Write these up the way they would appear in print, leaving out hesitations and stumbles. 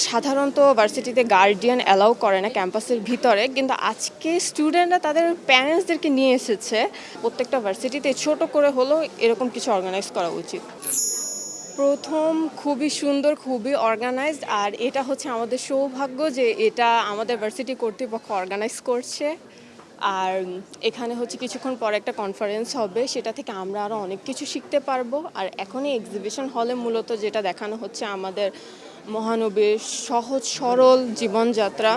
সাধারণত ভার্সিটিতে guardian allow করে না ক্যাম্পাসের ভিতরে, কিন্তু আজকে স্টুডেন্টরা তাদের প্যারেন্টসদেরকে নিয়ে এসেছে। প্রত্যেকটা ভার্সিটিতে ছোট করে হলেও এরকম কিছু অর্গানাইজ করা উচিত। প্রথম খুবই সুন্দর, খুবই অর্গানাইজড, আর এটা হচ্ছে আমাদের সৌভাগ্য যে এটা আমাদের ভার্সিটি কর্তৃপক্ষ অর্গানাইজ করছে। আর এখানে হচ্ছে কিছুক্ষণ পরে একটা কনফারেন্স হবে, সেটা থেকে আমরা আরও অনেক কিছু শিখতে পারবো। আর এখনই এক্সিবিশন হলে মূলত যেটা দেখানো হচ্ছে আমাদের মহানবীর সহজ সরল জীবনযাত্রা,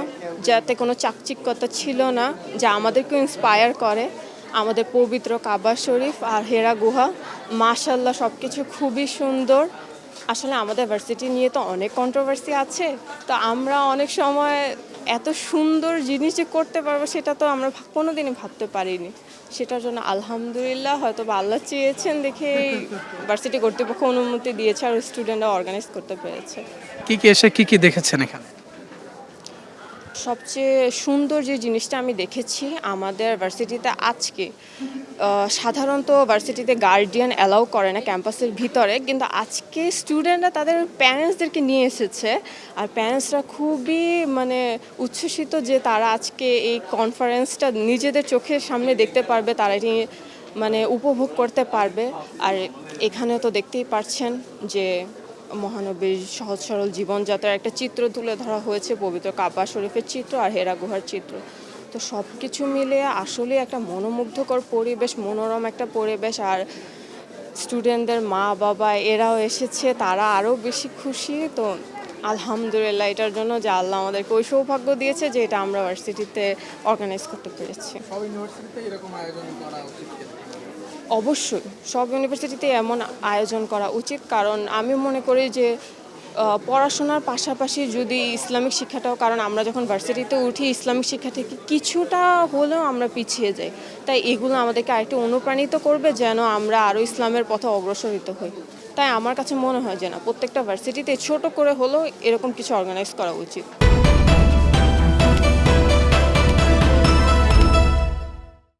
যাতে কোনো চাকচিক্যতা ছিল না, যা আমাদেরকে ইন্সপায়ার করে। আমাদের পবিত্র কাবা শরীফ আর হেরা গুহা, মাশাল্লাহ সব কিছু খুবই সুন্দর। আসলে আমাদের ভার্সিটি নিয়ে তো অনেক কন্ট্রোভার্সি আছে, তো আমরা অনেক সময় এত সুন্দর জিনিস যে করতে পারবো সেটা তো আমরা কোনোদিনই ভাবতে পারিনি। সেটার জন্য আলহামদুলিল্লাহ, হয়তো বা আল্লাহ চেয়েছেন দেখে ভার্সিটি কর্তৃপক্ষ অনুমতি দিয়েছে আর স্টুডেন্টরা অর্গানাইজ করতে পেরেছে। কি দেখেছেন এখানে? সবচেয়ে সুন্দর যে জিনিসটা আমি দেখেছি আমাদের ভার্সিটিতে আজকে, সাধারণত ভার্সিটিতে গার্ডিয়ান অ্যালাউ করে না ক্যাম্পাসের ভিতরে, কিন্তু আজকে স্টুডেন্টরা তাদের প্যারেন্টসদেরকে নিয়ে এসেছে। আর প্যারেন্টসরা খুবই উচ্ছ্বসিত যে তারা আজকে এই কনফারেন্সটা নিজেদের চোখের সামনে দেখতে পারবে, তারা এটি উপভোগ করতে পারবে। আর এখানে তো দেখতেই পাচ্ছেন যে মহানবীর সহজ সরল জীবনযাত্রার একটা চিত্র তুলে ধরা হয়েছে, পবিত্র কাবা শরীফের চিত্র আর হেরা গুহার চিত্র। তো সব কিছু মিলে আসলে একটা মনোমুগ্ধকর পরিবেশ, মনোরম একটা পরিবেশ। আর স্টুডেন্টদের মা বাবা এরাও এসেছে, তারা আরও বেশি খুশি। তো আলহামদুলিল্লাহ এটার জন্য যে আল্লাহ আমাদেরকে ওই সৌভাগ্য দিয়েছে যে এটা আমরা ভার্সিটিতে অর্গানাইজ করতে পেরেছি। সব ইউনিভার্সিটিতে এরকম আয়োজন করা উচিত। অবশ্যই সব ইউনিভার্সিটিতে এমন আয়োজন করা উচিত, কারণ আমি মনে করি যে পড়াশোনার পাশাপাশি যদি ইসলামিক শিক্ষাটাও, কারণ আমরা যখন ভার্সিটিতে উঠি ইসলামিক শিক্ষা থেকে কিছুটা হলেও আমরা পিছিয়ে যাই, তাই এগুলো আমাদেরকে আরেকটু অনুপ্রাণিত করবে যেন আমরা আরও ইসলামের পথে অগ্রসরিত হই। তাই আমার কাছে মনে হয় যে না, প্রত্যেকটা ভার্সিটিতে ছোট করে হলেও এরকম কিছু অর্গানাইজ করা উচিত।